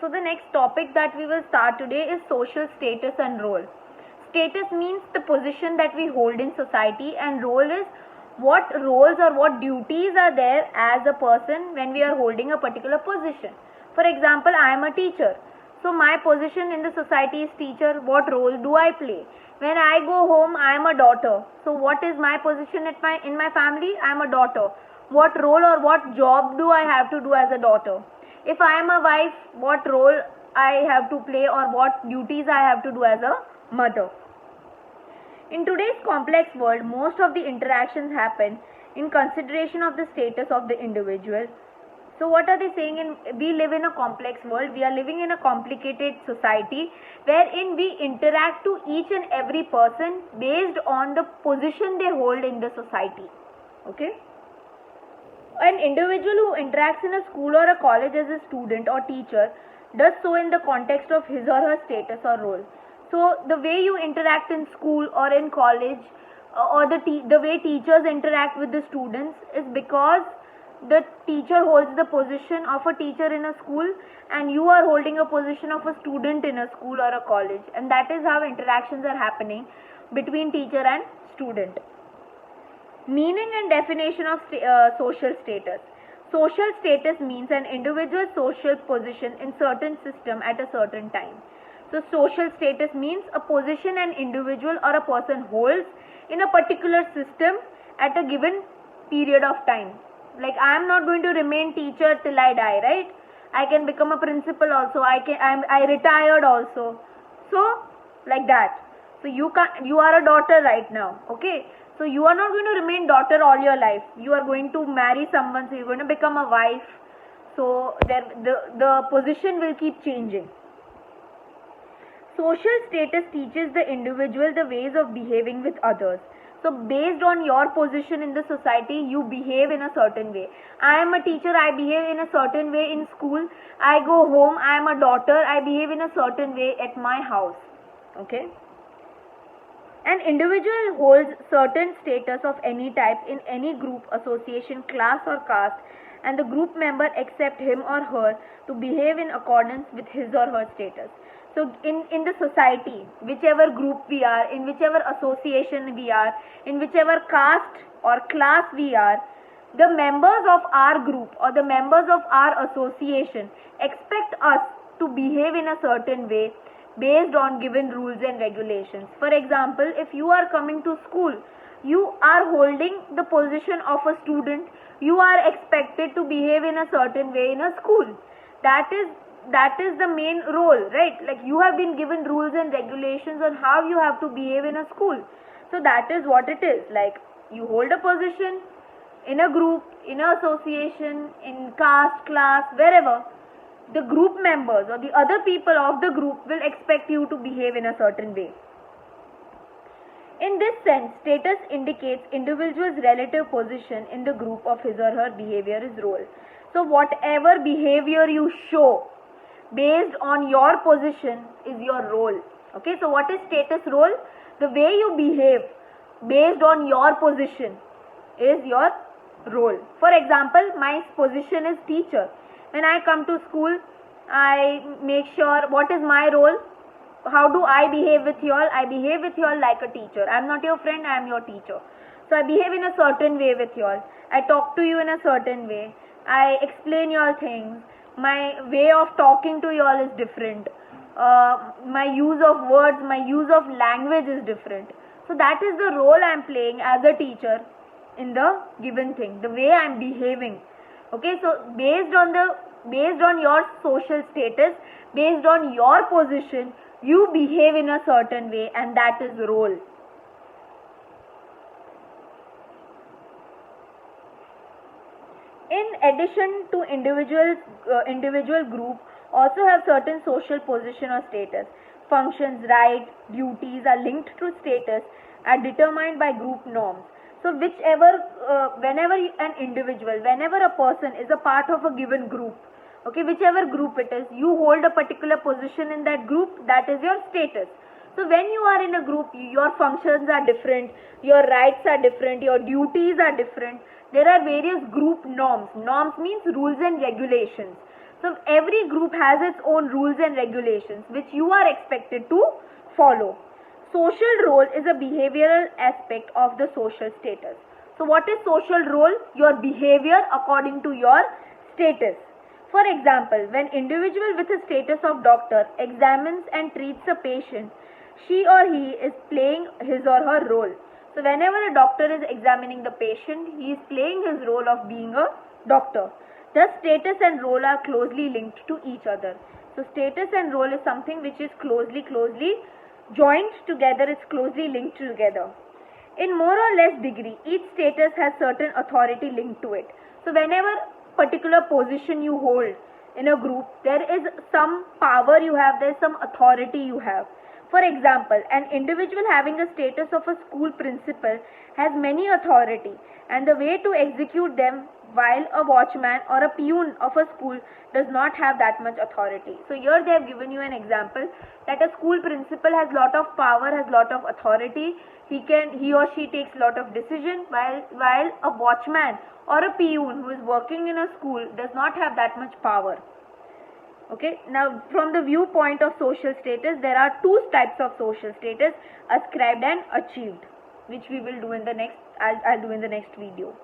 So the next topic that we will start today is social status and role. Status means the position that we hold in society, and role is what roles or what duties are there as a person when we are holding a particular position. For example, I am a teacher. So my position in the society is teacher. What role do I play? When I go home, I am a daughter. So what is my position in my family? I am a daughter. What role or what job do I have to do as a daughter? If I am a wife, what role I have to play or what duties I have to do as a mother? In today's complex world, most of the interactions happen in consideration of the status of the individual. So what are they saying? We live in a complex world. We are living in a complicated society wherein we interact to each and every person based on the position they hold in the society. Okay? An individual who interacts in a school or a college as a student or teacher does so in the context of his or her status or role. So the way you interact in school or in college or the way teachers interact with the students is because the teacher holds the position of a teacher in a school and you are holding a position of a student in a school or a college, and that is how interactions are happening between teacher and student. Meaning and definition of social status. Social status means an individual's social position in certain system at a certain time. So social status means a position an individual or a person holds in a particular system at a given period of time. Like I am not going to remain teacher till I die, right? I can become a principal also. I retired also. So like that. So you are a daughter right now, okay? So you are not going to remain daughter all your life. You are going to marry someone, so you are going to become a wife. So the position will keep changing. Social status teaches the individual the ways of behaving with others. So based on your position in the society, you behave in a certain way. I am a teacher, I behave in a certain way in school. I go home, I am a daughter, I behave in a certain way at my house. Okay? An individual holds certain status of any type in any group, association, class or caste, and the group member accept him or her to behave in accordance with his or her status. So in the society, whichever group we are, in whichever association we are, in whichever caste or class we are, the members of our group or the members of our association expect us to behave in a certain way based on given rules and regulations. For example, if you are coming to school, you are holding the position of a student, you are expected to behave in a certain way in a school. That is the main role, right? Like you have been given rules and regulations on how you have to behave in a school. So that is what it is. Like you hold a position in a group, in an association, in caste, class, wherever. The group members or the other people of the group will expect you to behave in a certain way. In this sense, status indicates individual's relative position in the group of his or her behavior is role. So whatever behavior you show based on your position is your role. Okay, so what is status role? The way you behave based on your position is your role. For example, my position is teacher. When I come to school, I make sure what is my role. How do I behave with you all? I behave with you all like a teacher. I am not your friend, I am your teacher. So I behave in a certain way with you all. I talk to you in a certain way. I explain your things. My way of talking to you all is different. My use of words, my use of language is different. So that is the role I am playing as a teacher in the given thing, the way I am behaving. Okay, so based on your social status, based on your position, you behave in a certain way, and that is role. In addition to individual group also have certain social position or status. Functions, rights, duties are linked to status, are determined by group norms. So whenever a person is a part of a given group, okay, whichever group it is, you hold a particular position in that group, that is your status. So when you are in a group, your functions are different, your rights are different, your duties are different. There are various group norms. Norms means rules and regulations. So every group has its own rules and regulations which you are expected to follow. Social role is a behavioral aspect of the social status. So what is social role? Your behavior according to your status. For example, when individual with a status of doctor examines and treats a patient, she or he is playing his or her role. So whenever a doctor is examining the patient, he is playing his role of being a doctor. Thus status and role are closely linked to each other. So status and role is something which is closely joined together, it's closely linked together. In more or less degree, each status has certain authority linked to it. So whenever particular position you hold in a group, there is some power you have, there is some authority you have. For example, an individual having a status of a school principal has many authority, and the way to execute them, while a watchman or a peon of a school does not have that much authority. So here they have given you an example that a school principal has lot of power, has lot of authority. He or she takes lot of decision, while a watchman or a peon who is working in a school does not have that much power. Okay, now from the viewpoint of social status, there are two types of social status: ascribed and achieved, which we will do in the next, I'll do in the next video.